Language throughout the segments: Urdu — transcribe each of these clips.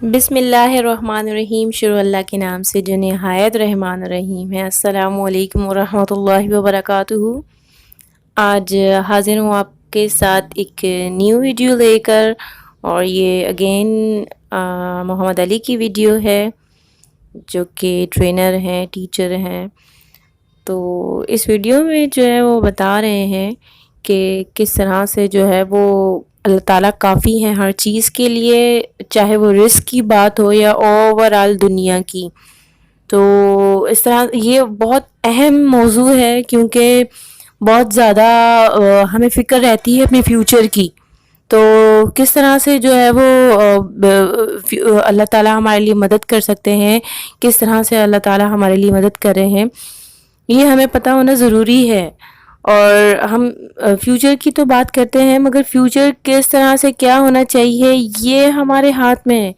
بسم اللہ الرحمن الرحیم، شروع اللہ کے نام سے جو نہایت رحمان الرحیم ہے۔ السلام علیکم ورحمۃ اللہ وبرکاتہ۔ آج حاضر ہوں آپ کے ساتھ ایک نیو ویڈیو لے کر، اور یہ اگین محمد علی کی ویڈیو ہے جو کہ ٹرینر ہیں، ٹیچر ہیں۔ تو اس ویڈیو میں جو ہے وہ بتا رہے ہیں کہ کس طرح سے جو ہے وہ اللہ تعالیٰ کافی ہیں ہر چیز کے لیے، چاہے وہ رزق کی بات ہو یا اوور آل دنیا کی۔ تو اس طرح یہ بہت اہم موضوع ہے، کیونکہ بہت زیادہ ہمیں فکر رہتی ہے اپنے فیوچر کی۔ تو کس طرح سے جو ہے وہ اللہ تعالیٰ ہمارے لیے مدد کر سکتے ہیں، کس طرح سے اللہ تعالیٰ ہمارے لیے مدد کر رہے ہیں، یہ ہمیں پتہ ہونا ضروری ہے۔ اور ہم فیوچر کی تو بات کرتے ہیں، مگر فیوچر کس طرح سے کیا ہونا چاہیے یہ ہمارے ہاتھ میں ہے۔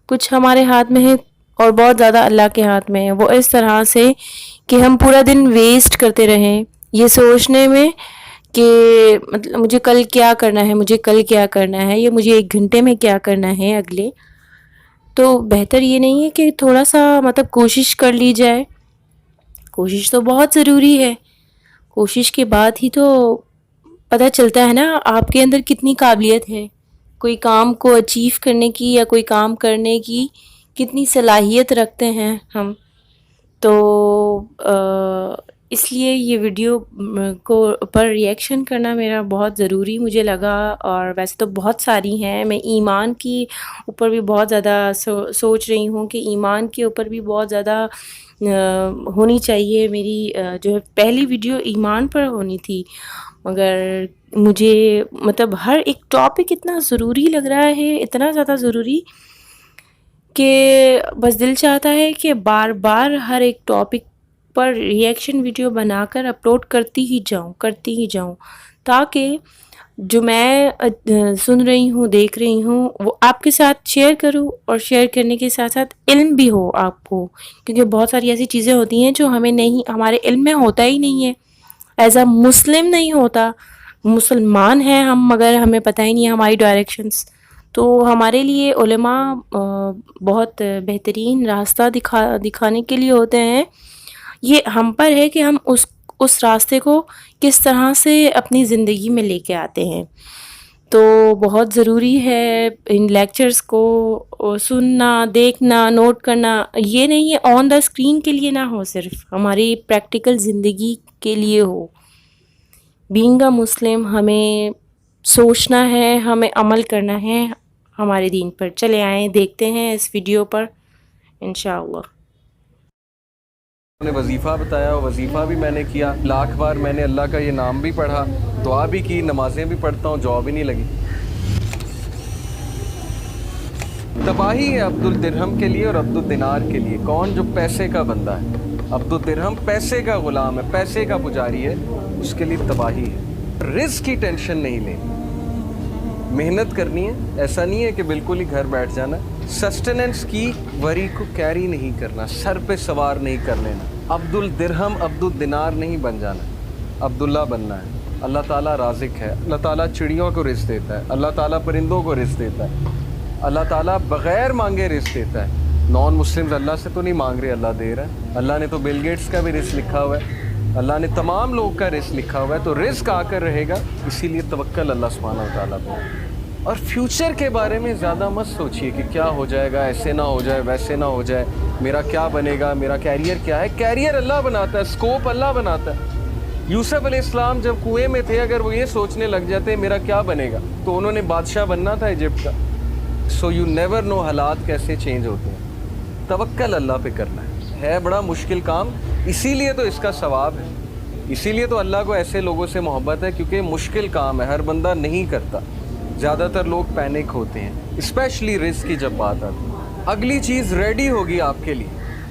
کچھ ہمارے ہاتھ میں ہے اور بہت زیادہ اللہ کے ہاتھ میں ہے۔ وہ اس طرح سے کہ ہم پورا دن ویسٹ کرتے رہیں یہ سوچنے میں کہ مطلب مجھے کل کیا کرنا ہے، مجھے کل کیا کرنا ہے، یا مجھے 1 گھنٹے میں کیا کرنا ہے اگلے۔ تو بہتر یہ نہیں ہے کہ تھوڑا سا کوشش کر لی جائے۔ کوشش تو بہت ضروری ہے، کوشش کے بعد ہی تو پتہ چلتا ہے نا آپ کے اندر کتنی قابلیت ہے، کوئی کام کو اچیو کرنے کی یا کوئی کام کرنے کی کتنی صلاحیت رکھتے ہیں ہم۔ تو اس لیے یہ ویڈیو کو پر ریئیکشن کرنا میرا بہت ضروری مجھے لگا۔ اور ویسے تو بہت ساری ہیں، میں ایمان کی اوپر بھی بہت زیادہ سوچ رہی ہوں کہ ایمان کے اوپر بھی بہت زیادہ ہونی چاہیے۔ میری جو ہے پہلی ویڈیو ایمان پر ہونی تھی، مگر مجھے ہر ایک ٹاپک اتنا ضروری لگ رہا ہے، اتنا زیادہ ضروری کہ بس دل چاہتا ہے کہ بار بار ہر ایک ٹاپک پر ریئیکشن ویڈیو بنا کر اپلوڈ کرتی ہی جاؤں تاکہ جو میں سن رہی ہوں، دیکھ رہی ہوں، وہ آپ کے ساتھ شیئر کروں، اور شیئر کرنے کے ساتھ ساتھ علم بھی ہو آپ کو، کیونکہ بہت ساری ایسی چیزیں ہوتی ہیں جو ہمارے علم میں ہوتا ہی نہیں ہے، ایز اے مسلم نہیں ہوتا۔ مسلمان ہیں ہم مگر ہمیں پتہ ہی نہیں ہے ہماری ڈائریکشنز۔ تو ہمارے لیے علماء بہت بہترین راستہ دکھانے کے لیے ہوتے ہیں۔ یہ ہم پر ہے کہ ہم اس راستے کو کس طرح سے اپنی زندگی میں لے کے آتے ہیں۔ تو بہت ضروری ہے ان لیکچرز کو سننا، دیکھنا، نوٹ کرنا۔ یہ نہیں ہے آن دا اسکرین کے لیے نہ ہو، صرف ہماری پریکٹیکل زندگی کے لیے ہو۔ بینگ اے مسلم ہمیں سوچنا ہے، ہمیں عمل کرنا ہے ہمارے دین پر۔ چلے آئیں دیکھتے ہیں اس ویڈیو پر انشاءاللہ۔ نے وظیفہ بتایا، وظیفہ بھی میں نے کیا، لاکھ بار میں نے اللہ کا یہ نام بھی پڑھا، دعا بھی کی، نمازیں بھی پڑھتا ہوں، جاب ہی نہیں لگی۔ تباہی ہے عبد الدرہم کے لیے اور عبد الدینار کے لیے۔ کون جو پیسے کا بندہ ہے، عبد الدرہم پیسے کا غلام ہے، پیسے کا پجاری ہے، اس کے لیے تباہی ہے۔ رزق کی ٹینشن نہیں لینی، محنت کرنی ہے، ایسا نہیں ہے کہ بالکل ہی گھر بیٹھ جانا ہے۔ سسٹیننس کی وری کو کیری نہیں کرنا، سر پہ سوار نہیں کر لینا۔ عبد الدرہم عبد الدینار نہیں بن جانا، عبداللہ بننا ہے۔ اللہ تعالیٰ رازق ہے، اللہ تعالیٰ چڑیوں کو رزق دیتا ہے، اللہ تعالیٰ پرندوں کو رزق دیتا ہے، اللہ تعالیٰ بغیر مانگے رزق دیتا ہے۔ نان مسلمز اللہ سے تو نہیں مانگ رہے، اللہ دے رہا ہے۔ اللہ نے تو بل گیٹس کا بھی رزق لکھا ہوا ہے، اللہ نے تمام لوگ کا رزق لکھا ہوا ہے، تو رزق آ کر رہے گا۔ اسی لیے توکل اللہ سبحانہ و تعالیٰ پہ۔ اور فیوچر کے بارے میں زیادہ مت سوچئے کہ کیا ہو جائے گا، ایسے نہ ہو جائے، ویسے نہ ہو جائے، میرا کیا بنے گا، میرا کیریئر کیا ہے۔ کیریئر اللہ بناتا ہے، اسکوپ اللہ بناتا ہے۔ یوسف علیہ السلام جب کنویں میں تھے، اگر وہ یہ سوچنے لگ جاتے میرا کیا بنے گا، تو انہوں نے بادشاہ بننا تھا ایجپٹ کا۔ سو یو نیور نو حالات کیسے چینج ہوتے ہیں۔ توکل اللہ پہ کرنا ہے بڑا مشکل کام، اسی لیے تو اس کا ثواب ہے، اسی لیے تو اللہ کو ایسے لوگوں سے محبت ہے، کیونکہ مشکل کام ہے، ہر بندہ نہیں کرتا۔ زیادہ تر لوگ پینک ہوتے ہیں، اسپیشلی رزق کی جب بات آتی ہے۔ اگلی چیز ریڈی ہوگی آپ کے لیے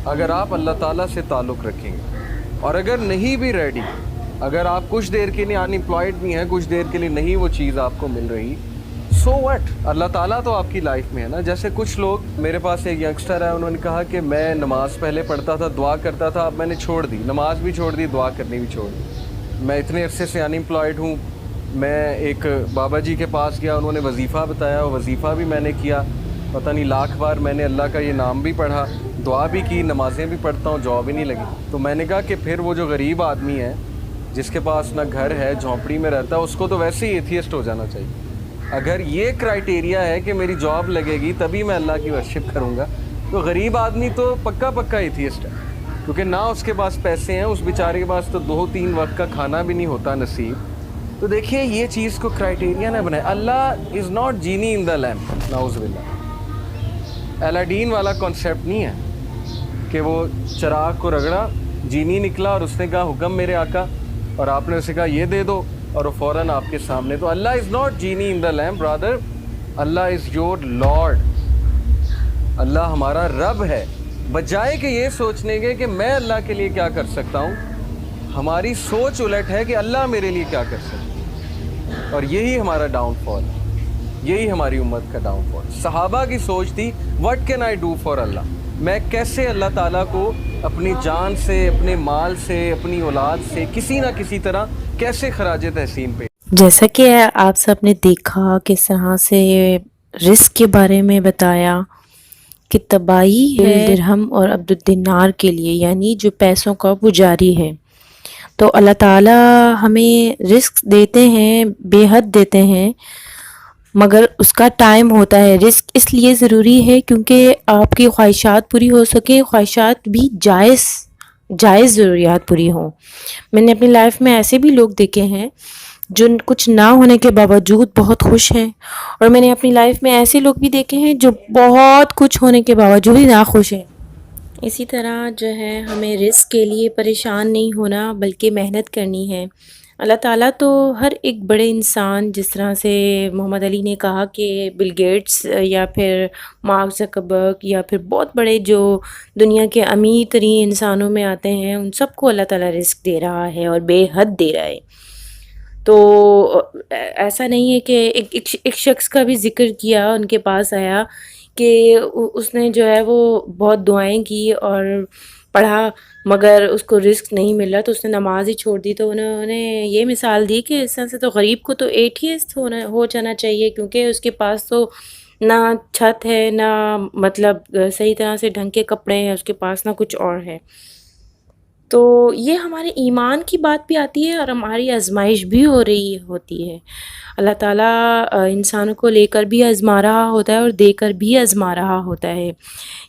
اگر آپ اللہ تعالیٰ سے تعلق رکھیں گے، اور اگر نہیں بھی ریڈی، اگر آپ کچھ دیر کے لیے ان امپلائڈ بھی ہیں، کچھ دیر کے لیے نہیں وہ چیز آپ کو مل رہی، سو وٹ، اللہ تعالیٰ تو آپ کی لائف میں ہے نا۔ جیسے کچھ لوگ، میرے پاس ایک ینگسٹر ہے، انہوں نے کہا کہ میں نماز پہلے پڑھتا تھا، دعا کرتا تھا، اب میں نے چھوڑ دی، نماز بھی چھوڑ دی، دعا کرنی بھی چھوڑ دی، میں اتنے عرصے سے ان امپلائڈ ہوں۔ میں ایک بابا جی کے پاس گیا، انہوں نے وظیفہ بتایا، وہ وظیفہ بھی میں نے کیا، پتہ نہیں لاکھ بار میں نے اللہ کا یہ نام بھی پڑھا, دعا بھی کی, نمازیں بھی پڑھتا ہوں, جاب ہی نہیں لگی. تو میں نے کہا کہ پھر وہ جو غریب آدمی ہے جس کے پاس نہ گھر ہے, جھونپڑی میں رہتا ہے, اس کو تو ویسے ہی ایتھیسٹ ہو جانا چاہیے. اگر یہ کرائٹیریا ہے کہ میری جاب لگے گی تبھی میں اللہ کی ورشپ کروں گا, تو غریب آدمی تو پکا ایتھیسٹ ہے, کیونکہ نہ اس کے پاس پیسے ہیں, اس بیچارے کے پاس تو 2-3 وقت کا کھانا بھی نہیں ہوتا نصیب. تو دیکھیے یہ چیز کو کرائٹیریا نہ بنائے. اللہ is not genie in the lamp, نعوذ باللہ. الاڈین والا کانسیپٹ نہیں ہے کہ وہ چراغ کو رگڑا, جینی نکلا اور اس نے کہا حکم میرے آقا, اور آپ نے اسے کہا یہ دے دو اور وہ فوراً آپ کے سامنے. تو اللہ is not genie in the lamp, brother, اللہ از یور لارڈ. اللہ ہمارا رب ہے. بجائے کہ یہ سوچنے کے کہ میں اللہ کے لیے کیا کر سکتا ہوں, ہماری سوچ الٹ ہے کہ اللہ میرے لیے کیا کر سکتا ہے. اور یہی ہمارا ڈاؤن فال ہے, یہی ہماری امت کا ڈاؤن فال. صحابہ کی سوچ تھی what can I do for اللہ, میں کیسے اللہ تعالیٰ کو اپنی جان سے, اپنے مال سے, اپنی اولاد سے کسی نہ کسی طرح کیسے خراج تحسین پہ. جیسا کہ آپ سب نے دیکھا کس طرح سے رزق کے بارے میں بتایا کہ تباہی ہے درہم اور عبد الدینار کے لیے, یعنی جو پیسوں کا پجاری ہے. تو اللہ تعالیٰ ہمیں رزق دیتے ہیں, بے حد دیتے ہیں, مگر اس کا ٹائم ہوتا ہے. رزق اس لیے ضروری ہے کیونکہ آپ کی خواہشات پوری ہو سکیں, خواہشات بھی جائز ضروریات پوری ہوں. میں نے اپنی لائف میں ایسے بھی لوگ دیکھے ہیں جو کچھ نہ ہونے کے باوجود بہت خوش ہیں, اور میں نے اپنی لائف میں ایسے لوگ بھی دیکھے ہیں جو بہت کچھ ہونے کے باوجود ہی ناخوش ہیں. اسی طرح جو ہے ہمیں رزق کے لیے پریشان نہیں ہونا بلکہ محنت کرنی ہے. اللہ تعالیٰ تو ہر ایک بڑے انسان, جس طرح سے محمد علی نے کہا کہ بل گیٹس یا پھر مارک زکربرگ یا پھر بہت بڑے جو دنیا کے امیر ترین انسانوں میں آتے ہیں, ان سب کو اللہ تعالیٰ رزق دے رہا ہے اور بے حد دے رہا ہے. تو ایسا نہیں ہے کہ ایک شخص کا بھی ذکر کیا, ان کے پاس آیا کہ اس نے جو ہے وہ بہت دعائیں کی اور پڑھا مگر اس کو رزق نہیں مل رہا, تو اس نے نماز ہی چھوڑ دی. تو انہوں نے یہ مثال دی کہ اس طرح سے تو غریب کو تو ایتھیسٹ ہو جانا چاہیے, کیونکہ اس کے پاس تو نہ چھت ہے, نہ مطلب صحیح طرح سے ڈھنگ کے کپڑے ہیں اس کے پاس, نہ کچھ اور ہے. تو یہ ہمارے ایمان کی بات بھی آتی ہے اور ہماری آزمائش بھی ہو رہی ہوتی ہے. اللہ تعالیٰ انسانوں کو لے کر بھی آزما رہا ہوتا ہے اور دے کر بھی آزما رہا ہوتا ہے.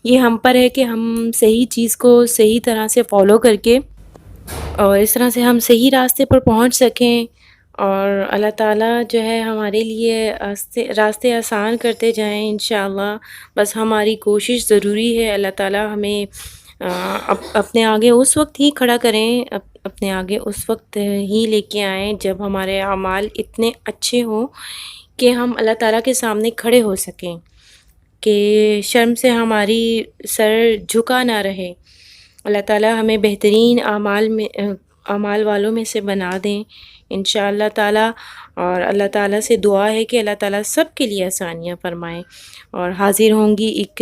یہ ہم پر ہے کہ ہم صحیح چیز کو صحیح طرح سے فالو کر کے اور اس طرح سے ہم صحیح راستے پر پہنچ سکیں, اور اللہ تعالیٰ جو ہے ہمارے لیے راستے آسان کرتے جائیں انشاءاللہ. بس ہماری کوشش ضروری ہے. اللہ تعالیٰ ہمیں اپنے آگے اس وقت ہی کھڑا کریں, اپنے آگے اس وقت ہی لے کے آئیں جب ہمارے اعمال اتنے اچھے ہوں کہ ہم اللہ تعالیٰ کے سامنے کھڑے ہو سکیں, کہ شرم سے ہماری سر جھکا نہ رہے. اللہ تعالیٰ ہمیں بہترین اعمال والوں میں سے بنا دیں انشاءاللہ تعالیٰ. اور اللہ تعالیٰ سے دعا ہے کہ اللہ تعالیٰ سب کے لیے آسانیاں فرمائیں. اور حاضر ہوں گی ایک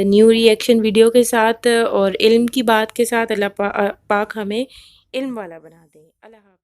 نیو ری ایکشن ویڈیو کے ساتھ اور علم کی بات کے ساتھ. اللہ پاک ہمیں علم والا بنا دیں. اللہ حافظ.